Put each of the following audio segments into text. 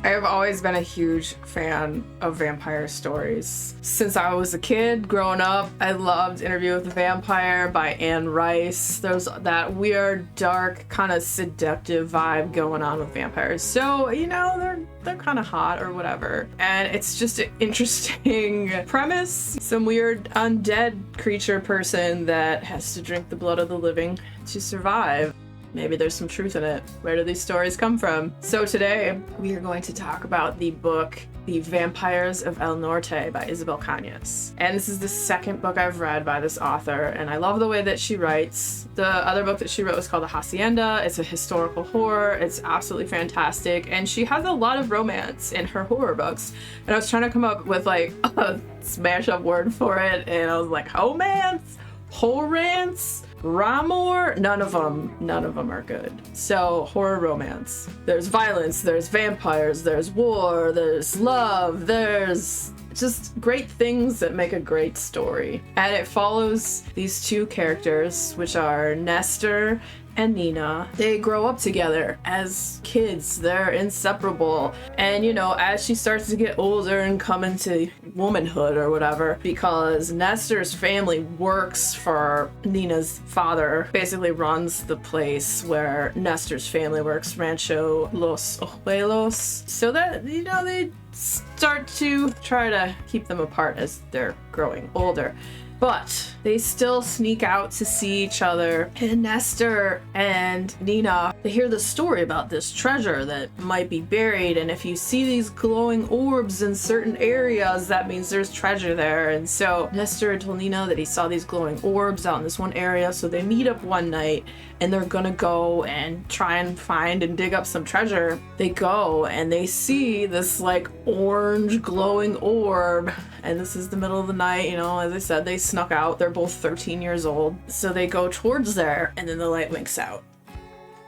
I've always been a huge fan of vampire stories. Since I was a kid growing up, I loved Interview with the Vampire by Anne Rice. There's that weird, dark, kind of seductive vibe going on with vampires. So, you know, they're kind of hot or whatever. And it's just an interesting premise. Some weird undead creature person that has to drink the blood of the living to survive. Maybe there's some truth in it. Where do these stories come from? So today, we are going to talk about the book, The Vampires of El Norte by Isabel Cañas. And this is the second book I've read by this author, and I love the way that she writes. The other book that she wrote was called The Hacienda. It's a historical horror. It's absolutely fantastic, and she has a lot of romance in her horror books. And I was trying to come up with like a smash-up word for it, and I was like, homance? Horrance? Ramor? None of them are good. So, horror romance. There's violence, there's vampires, there's war, there's love, there's just great things that make a great story. And it follows these two characters, which are Nestor and Nina. They grow up together as kids. They're inseparable. And, you know, as she starts to get older and come into womanhood or whatever, because Nestor's family works for Nina's father, basically runs the place where Nestor's family works, Rancho Los Ojuelos. So that, you know, they start to try to keep them apart as they're growing older. But they still sneak out to see each other. And Nestor and Nina, they hear the story about this treasure that might be buried. And if you see these glowing orbs in certain areas, that means there's treasure there. And so Nestor told Nina that he saw these glowing orbs out in this one area. So they meet up one night and they're gonna go and try and find and dig up some treasure. They go and they see this like orange glowing orb. And this is the middle of the night, you know, as I said, they snuck out. They're both 13 years old. So they go towards there and then the light winks out.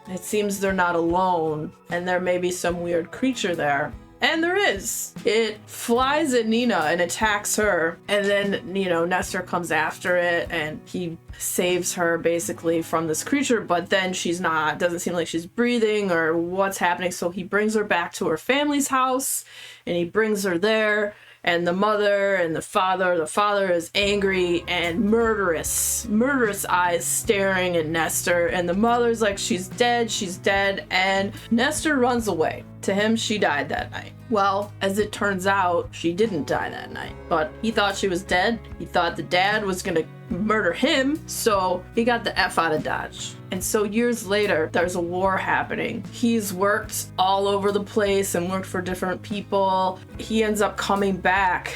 It seems they're not alone and there may be some weird creature there. And there is. It flies at Nina and attacks her. And then, you know, Nestor comes after it and he saves her basically from this creature, but then doesn't seem like she's breathing or what's happening. So he brings her back to her family's house and he brings her there. And the mother and the father is angry and murderous eyes staring at Nestor. And the mother's like, she's dead. And Nestor runs away. To him, she died that night. Well, as it turns out, she didn't die that night. But he thought she was dead. He thought the dad was gonna murder him. So he got the F out of Dodge. And so years later, there's a war happening. He's worked all over the place and worked for different people. He ends up coming back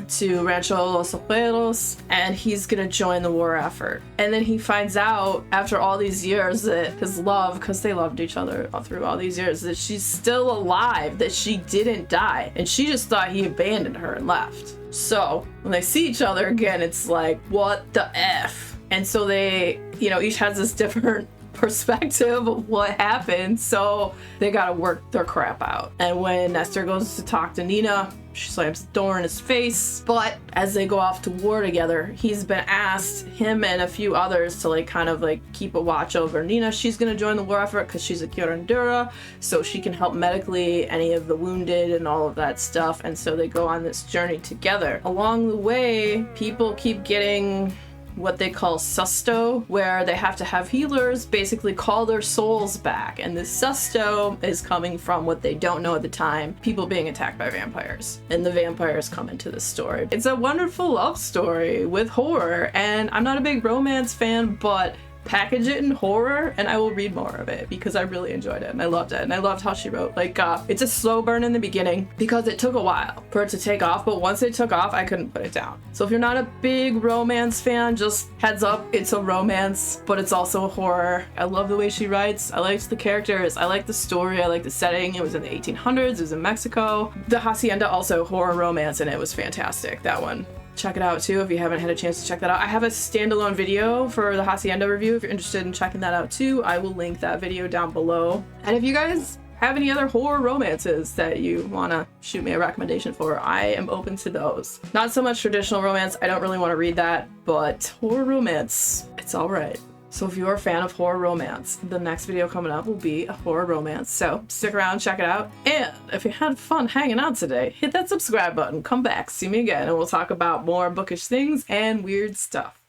to Rancho Los Ojuelos and he's gonna join the war effort. And then he finds out after all these years that his love, because they loved each other through all these years, that she's still alive, that she didn't die. And she just thought he abandoned her and left. So when they see each other again, it's like, what the F? And so they, you know, each has this different perspective of what happened, so they gotta work their crap out. And when Nestor goes to talk to Nina, she slams the door in his face. But as they go off to war together, he's been asked, him and a few others, to like kind of like keep a watch over Nina. She's gonna join the war effort because she's a curandera, so she can help medically any of the wounded and all of that stuff. And so they go on this journey together. Along the way, people keep getting what they call susto, where they have to have healers basically call their souls back. And this susto is coming from what they don't know at the time, people being attacked by vampires. And the vampires come into the story. It's a wonderful love story with horror, and I'm not a big romance fan, but package it in horror and I will read more of it because I really enjoyed it and I loved it. And I loved how she wrote. Like, it's a slow burn in the beginning because it took a while for it to take off, but once it took off, I couldn't put it down. So if you're not a big romance fan, just heads up, it's a romance, but it's also a horror. I love the way she writes. I liked the characters. I like the story. I like the setting. It was in the 1800s. It was in Mexico. The Hacienda also horror romance, and it was fantastic, that one. Check it out too if you haven't had a chance to check that out. I have a standalone video for the Hacienda review if you're interested in checking that out too. I will link that video down below. And if you guys have any other horror romances that you want to shoot me a recommendation for, I am open to those. Not so much traditional romance, I don't really want to read that, but horror romance, it's all right. So if you're a fan of horror romance, the next video coming up will be a horror romance. So stick around, check it out. And if you had fun hanging out today, hit that subscribe button, come back, see me again, and we'll talk about more bookish things and weird stuff.